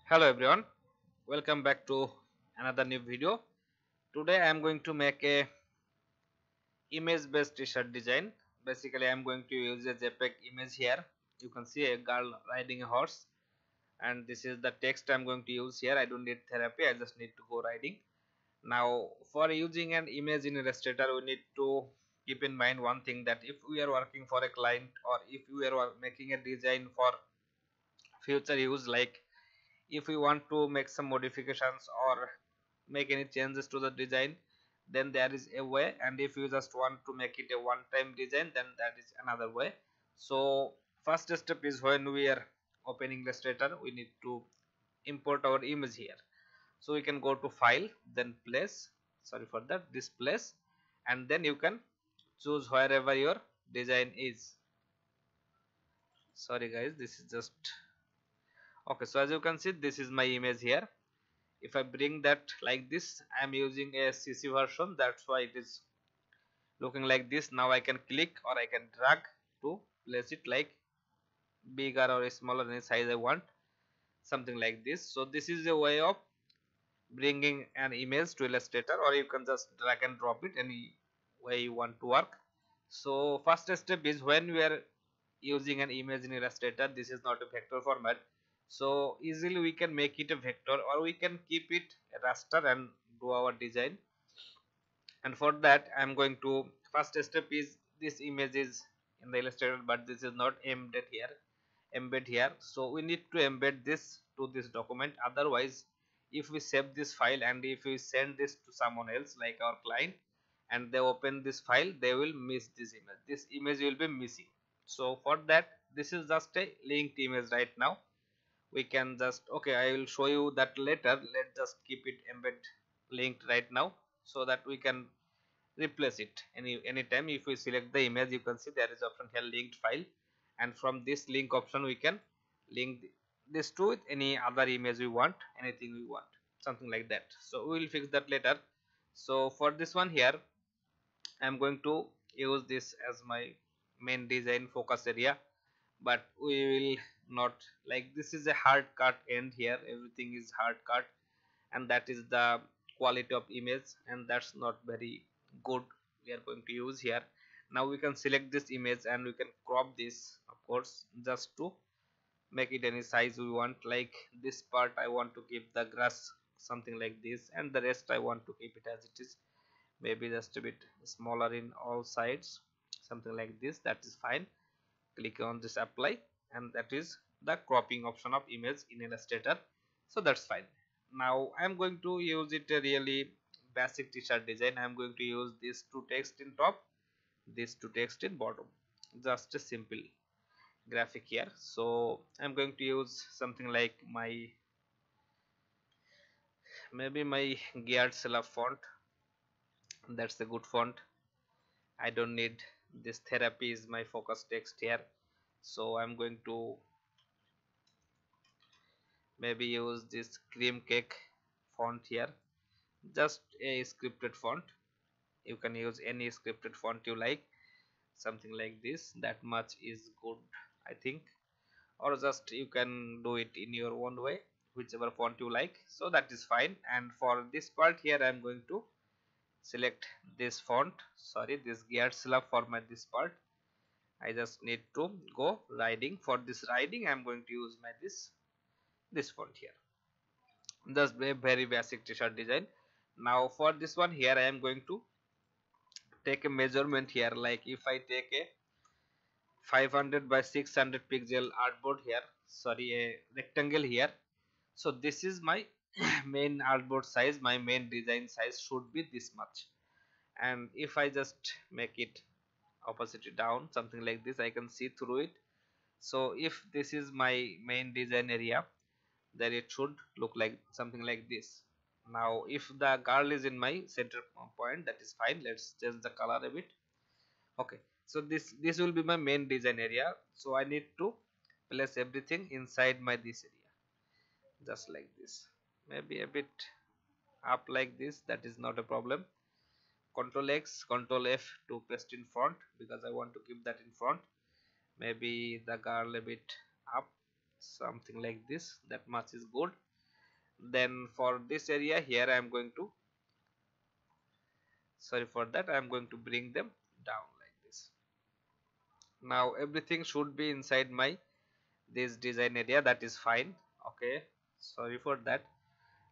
Hello everyone, welcome back to another new video. Today I am going to make a image based t-shirt design. Basically I am going to use a JPEG image here. You can see a girl riding a horse, and this is the text I am going to use here. I don't need therapy, I just need to go riding. Now for using an image in Illustrator, we need to keep in mind one thing, that if we are working for a client or if we are making a design for future use, like if we want to make some modifications or make any changes to the design, then there is a way, and if you just want to make it a one time design, then that is another way. So first step is, when we are opening Illustrator, we need to import our image here. So we can go to file, then place, sorry for that, this place, and then you can choose wherever your design is. Sorry guys, this is just okay. So as you can see, this is my image here. If I bring that like this, I am using a CC version, that's why it is looking like this. Now I can click or I can drag to place it like bigger or smaller, any size I want, something like this. So this is a way of bringing an image to Illustrator, or you can just drag and drop it any way you want to work. So first step is, when we are using an image in Illustrator, this is not a vector format, so easily we can make it a vector, or we can keep it a raster and do our design. And for that I am going to, first step is, this image is in the Illustrator, but this is not embed here, so we need to embed this to this document. Otherwise, if we save this file and if we send this to someone else like our client, and they open this file, they will miss this image will be missing. So for that, this is just a linked image right now. We can just, okay, I will show you that later. Let's just keep it embed linked right now, so that we can replace it anytime. If we select the image, you can see there is option here, linked file, and from this link option we can link this to with any other image we want, anything we want, something like that. So we will fix that later. So for this one here, I am going to use this as my main design focus area, but we will not, like, this is a hard cut end here, everything is hard cut, and that is the quality of image, and that's not very good we are going to use here. Now we can select this image and we can crop this, of course, just to make it any size we want. Like this part I want to keep the grass something like this, and the rest I want to keep it as it is, maybe just a bit smaller in all sides, something like this. That is fine. Click on this apply, and that is the cropping option of image in Illustrator. So that's fine. Now I am going to use it a really basic t-shirt design. I am going to use this to text in top, this to text in bottom, just a simple graphic here. So I'm going to use something like my, maybe my geared Selaf font. That's a good font. I don't need this, therapy is my focus text here. So I'm going to maybe use this cream cake font here, just a scripted font. You can use any scripted font you like, something like this. That much is good, I think. Or just you can do it in your own way, whichever font you like, so that is fine. And for this part here, I am going to select this font, sorry, this geared slab for my this part. I just need to go riding. For this riding, I am going to use my this font here. Just a very basic t-shirt design. Now for this one here, I am going to take a measurement here. Like if I take a 500 by 600 pixel artboard here, sorry, a rectangle here. So this is my main artboard size, my main design size should be this much. And if I just make it opacity down, something like this, I can see through it. So if this is my main design area, then it should look like something like this. Now if the girl is in my center point, that is fine. Let's change the color a bit. Okay, so this will be my main design area. So I need to place everything inside my this area, just like this, maybe a bit up like this. That is not a problem. Control X, Control F to paste in front, because I want to keep that in front. Maybe the girl a bit up, something like this. That much is good. Then for this area here I am going to, sorry for that, I am going to bring them down like this. Now everything should be inside my this design area, that is fine. Okay, sorry for that.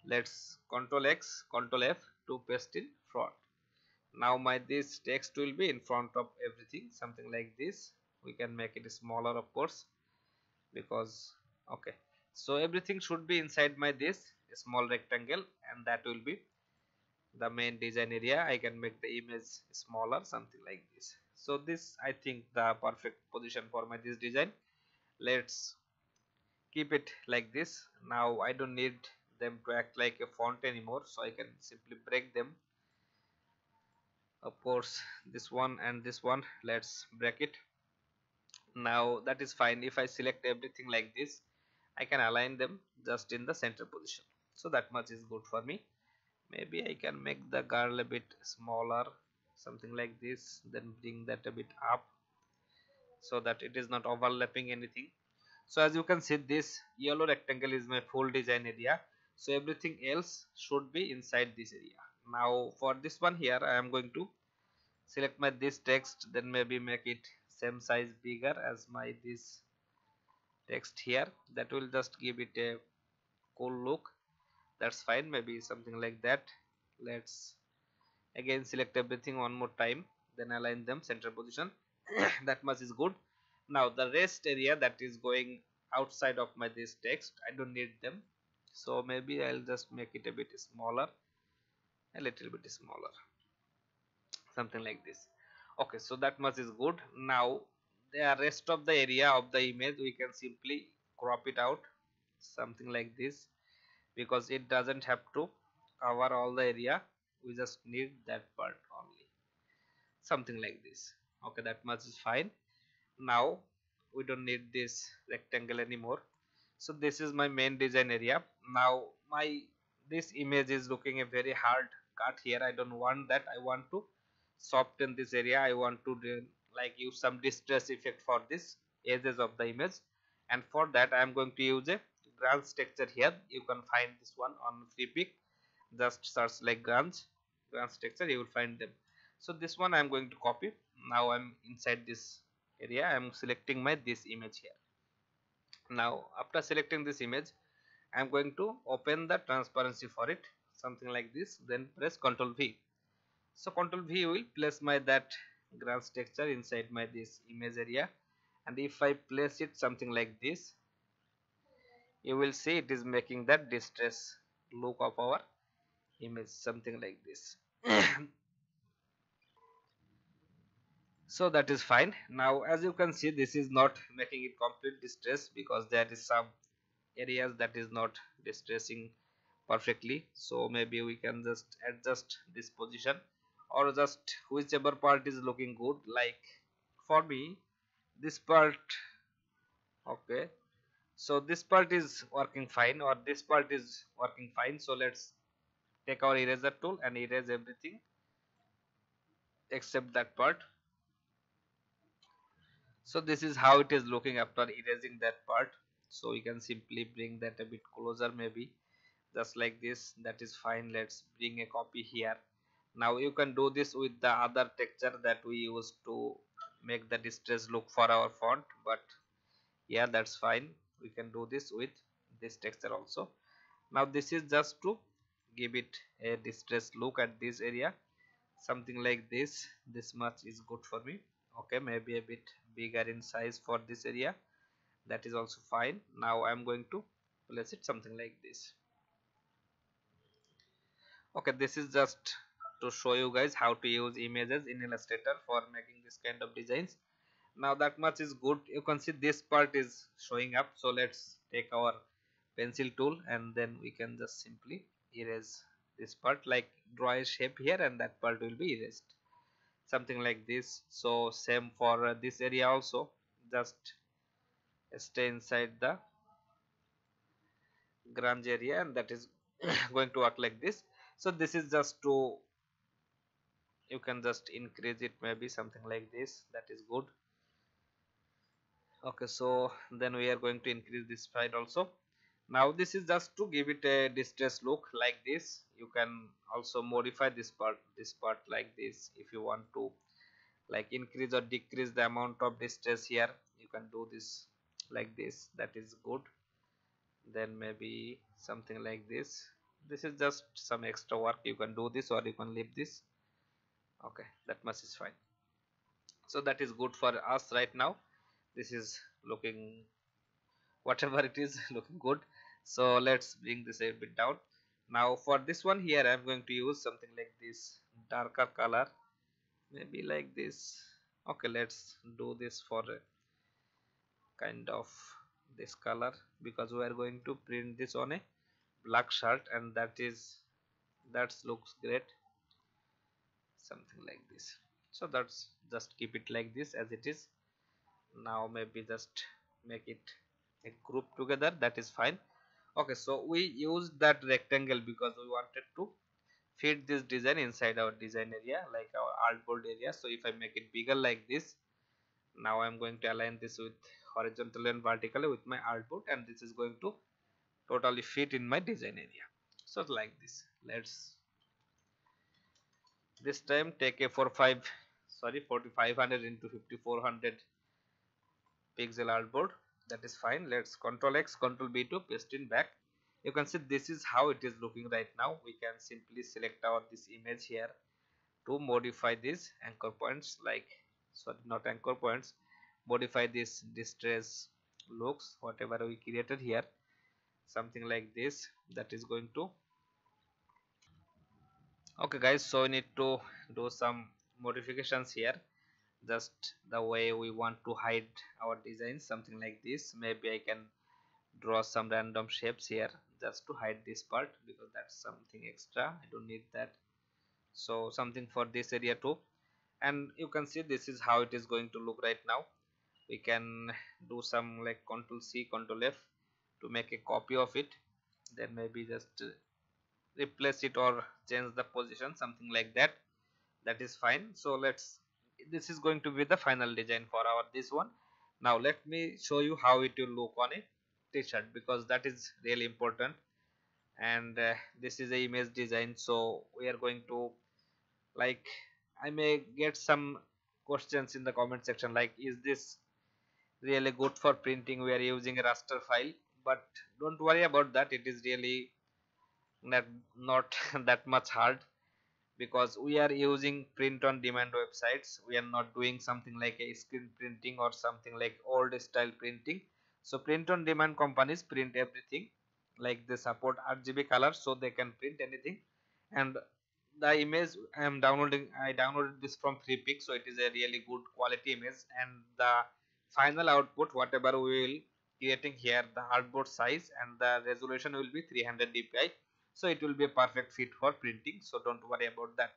Let's Control X, Control F to paste in front. Now my this text will be in front of everything, something like this. We can make it smaller of course, because okay, so everything should be inside my this small rectangle, and that will be the main design area. I can make the image smaller, something like this. So this I think the perfect position for my this design. Let's keep it like this. Now I don't need them to act like a font anymore, so I can simply break them. Of course this one and this one, let's break it. Now that is fine. If I select everything like this, I can align them just in the center position, so that much is good for me. Maybe I can make the girl a bit smaller, something like this, then bring that a bit up so that it is not overlapping anything. So as you can see, this yellow rectangle is my full design area, so everything else should be inside this area. Now for this one here, I am going to select my this text, then maybe make it same size bigger as my this text here. That will just give it a cool look. That's fine, maybe something like that. Let's again select everything one more time, then align them center position. That much is good. Now the rest area that is going outside of my this text, I don't need them, so maybe I'll just make it a bit smaller, a little bit smaller, something like this. Okay, so that much is good. Now the rest of the area of the image we can simply crop it out, something like this, because it doesn't have to cover all the area, we just need that part only, something like this. Okay, that much is fine. Now we don't need this rectangle anymore, so this is my main design area. Now my this image is looking a very hard cut here. I don't want that. I want to soften this area. I want to do, like, use some distress effect for this edges of the image, and for that I am going to use a grunge texture here. You can find this one on Freepik. Just search like grunge texture, you will find them. So this one I am going to copy. Now I'm inside this area, I am selecting my this image here. Now after selecting this image, I am going to open the transparency for it, something like this, then press Ctrl V. So Ctrl V will place my that grunge texture inside my this image area, and if I place it something like this, you will see it is making that distress look of our image, something like this. So that is fine. Now as you can see, this is not making it complete distress, because there is some areas that is not distressing perfectly. So maybe we can just adjust this position, or just whichever part is looking good. Like for me this part, okay, so this part is working fine, or this part is working fine. So let's take our eraser tool and erase everything except that part. So this is how it is looking after erasing that part. So we can simply bring that a bit closer, maybe just like this. That is fine. Let's bring a copy here. Now you can do this with the other texture that we use to make the distress look for our font, but yeah, that's fine. We can do this with this texture also. Now this is just to give it a distress look at this area, something like this. This much is good for me. Okay, maybe a bit bigger in size for this area, that is also fine. Now I am going to place it something like this. Okay, this is just to show you guys how to use images in Illustrator for making this kind of designs. Now that much is good. You can see this part is showing up, so let's take our pencil tool and then we can just simply erase this part, like draw a shape here and that part will be erased, something like this. So same for this area also, just stay inside the grunge area, and that is going to work like this. So this is just to, you can just increase it, maybe something like this, that is good. Okay, so then we are going to increase this side also. Now this is just to give it a distress look like this. You can also modify this part like this. If you want to like increase or decrease the amount of distress here, you can do this like this. That is good. Then maybe something like this. This is just some extra work. You can do this or you can leave this. Okay, that much is fine. So that is good for us right now. This is looking, whatever it is, looking good. So let's bring this a bit down. Now for this one here, I'm going to use something like this darker color, maybe like this. Okay, let's do this for a kind of this color, because we are going to print this on a black shirt, and that looks great. Something like this. So that's just keep it like this as it is. Now maybe just make it a group together, that is fine. Okay, so we used that rectangle because we wanted to fit this design inside our design area, like our artboard area. So if I make it bigger like this, now I'm going to align this with horizontal and vertically with my artboard, and this is going to totally fit in my design area. So like this, let's this time take a 4500 into 5400 pixel artboard. That is fine. Let's Control X, Control B to paste in back. You can see this is how it is looking right now. We can simply select our this image here to modify these anchor points, like sorry, not anchor points, modify this distress looks whatever we created here, something like this. That is going to okay guys, so we need to do some modifications here, just the way we want to hide our design, something like this. Maybe I can draw some random shapes here just to hide this part, because that's something extra, I don't need that. So something for this area too. And you can see this is how it is going to look right now. We can do some like Control C, Control F to make a copy of it, then maybe just replace it or change the position, something like that. That is fine. So let's, this is going to be the final design for our this one. Now let me show you how it will look on a t-shirt, because that is really important. And this is a image design, so we are going to like, I may get some questions in the comment section like, is this really good for printing? We are using a raster file, but don't worry about that. It is really not that much hard, because we are using print on demand websites. We are not doing something like a screen printing or something like old style printing. So print on demand companies print everything, like they support RGB colors, so they can print anything. And the image I downloaded this from Freepik, so it is a really good quality image. And the final output whatever we will creating here, the artboard size and the resolution will be 300 dpi, so it will be a perfect fit for printing. So don't worry about that.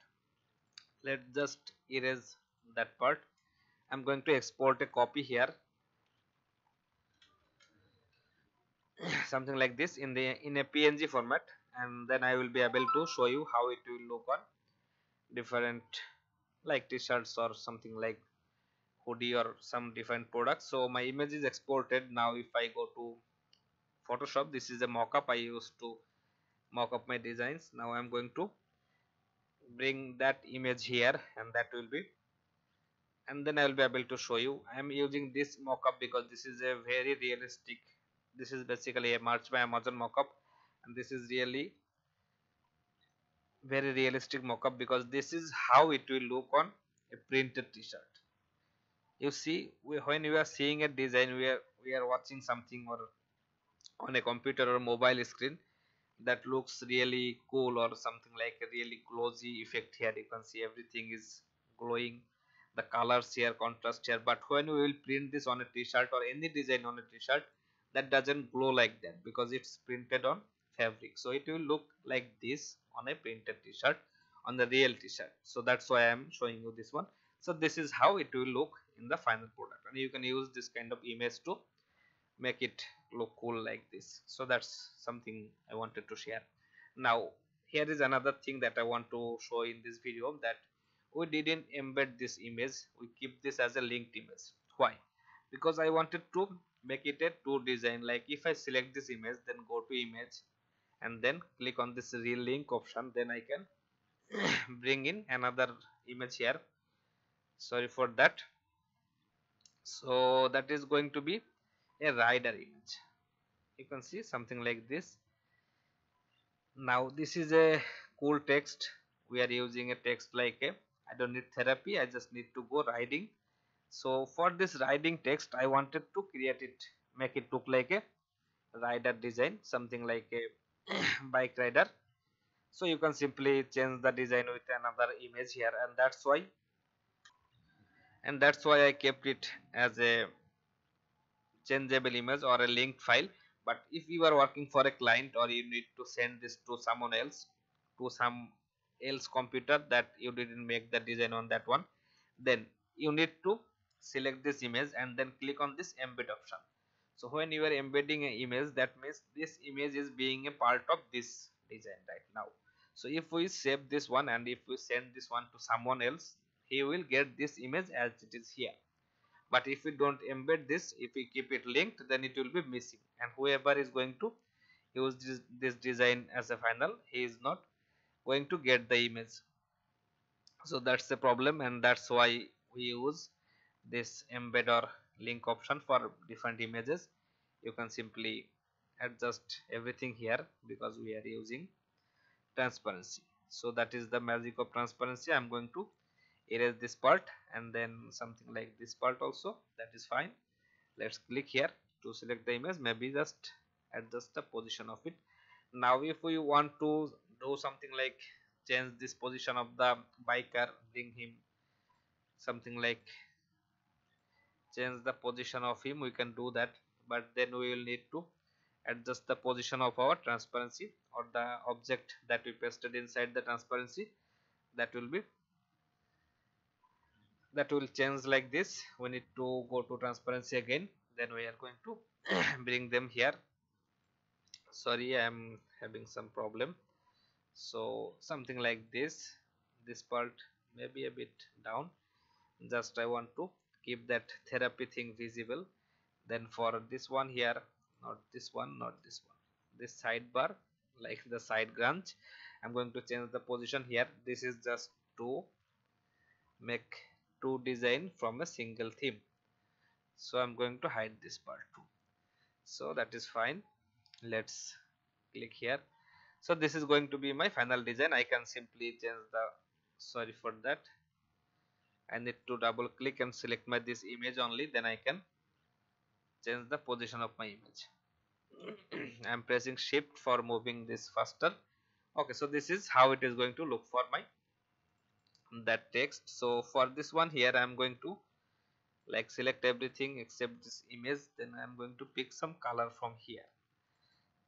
Let's just erase that part. I'm going to export a copy here something like this in a PNG format, and then I will be able to show you how it will look on different like t-shirts or something like hoodie or some different products. So my image is exported. Now if I go to Photoshop, this is a mockup I used to mock up my designs. Now I'm going to bring that image here, and that will be, and then I will be able to show you. I am using this mockup because this is a very realistic, this is basically a March by Amazon mockup, and this is really very realistic mockup, because this is how it will look on a printed t-shirt. You see, when we are seeing a design, we are watching something or on a computer or mobile screen, that looks really cool, or something like a really glossy effect. Here you can see everything is glowing, the colors here, contrast here. But when we will print this on a t-shirt or any design on a t-shirt, that doesn't glow like that, because it's printed on fabric. So it will look like this on a printed t-shirt, on the real t-shirt. So that's why I am showing you this one. So this is how it will look in the final product, and you can use this kind of image to make it look cool like this. So that's something I wanted to share. Now here is another thing that I want to show in this video, that we didn't embed this image, we keep this as a linked image. Why? Because I wanted to make it a two design. Like if I select this image, then go to image and then click on this relink option, then I can bring in another image here. Sorry for that. So that is going to be a rider image. You can see something like this. Now this is a cool text. We are using a text like a, I don't need therapy, I just need to go riding. So for this riding text, I wanted to create it, make it look like a rider design, something like a bike rider. So you can simply change the design with another image here, and that's why I kept it as a changeable image or a linked file. But if you are working for a client or you need to send this to someone else, to some else computer that you didn't make the design on that one, then you need to select this image and then click on this embed option. So when you are embedding an image, that means this image is being a part of this design right now. So if we save this one and if we send this one to someone else, he will get this image as it is here. But if we don't embed this, if we keep it linked, then it will be missing, and whoever is going to use this design as a final, he is not going to get the image. So that's the problem, and that's why we use this embed or link option for different images. You can simply adjust everything here because we are using transparency. So that is the magic of transparency. I'm going to erase this part and then something like this part also, that is fine. Let's click here to select the image, maybe just adjust the position of it. Now if we want to do something like change this position of the biker, bring him something like change the position of him, we can do that, but then we will need to adjust the position of our transparency or the object that we pasted inside the transparency. That will be, that will change like this. We need to go to transparency again, then we are going to bring them here. Sorry, I am having some problem. So something like this part may be a bit down, just I want to keep that therapy thing visible. Then for this one here, not this one, not this one, this sidebar, like the side branch, I'm going to change the position here. This is just to make two design from a single theme, so I'm going to hide this part too. So that is fine. Let's click here. So this is going to be my final design. I can simply change the, sorry for that, I need to double click and select my this image only, then I can change the position of my image. I'm pressing shift for moving this faster. Okay, so this is how it is going to look for my that text. So for this one here, I'm going to like select everything except this image, then I'm going to pick some color from here,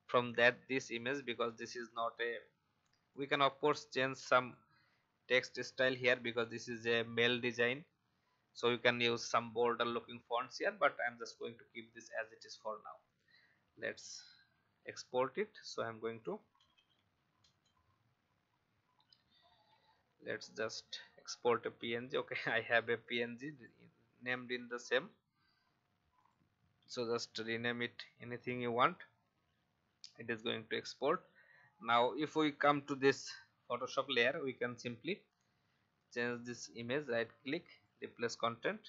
from that this image, because this is not a, we can of course change some text style here because this is a mail design, so you can use some bolder looking fonts here, but I'm just going to keep this as it is for now. Let's export it. So I'm going to, let's just export a png. Okay, I have a png named in the same, so just rename it anything you want, it is going to export. Now if we come to this Photoshop layer, we can simply change this image, right click, replace content.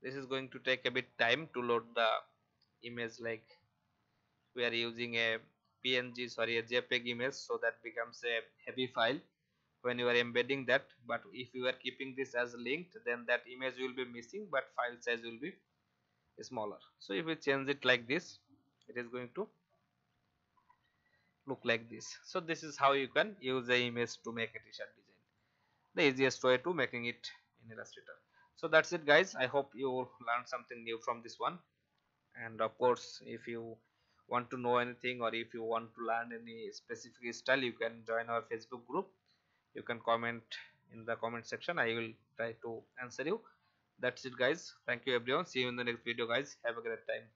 This is going to take a bit time to load the image, like we are using a png, sorry, a jpeg image, so that becomes a heavy file when you are embedding that. But if you are keeping this as linked, then that image will be missing but file size will be smaller. So if we change it like this, it is going to look like this. So this is how you can use the image to make a t-shirt design, the easiest way to making it in Illustrator. So that's it guys, I hope you learned something new from this one. And of course, if you want to know anything or if you want to learn any specific style, you can join our Facebook group. You can comment in the comment section, I will try to answer you. That's it guys, thank you everyone, see you in the next video guys, have a great time.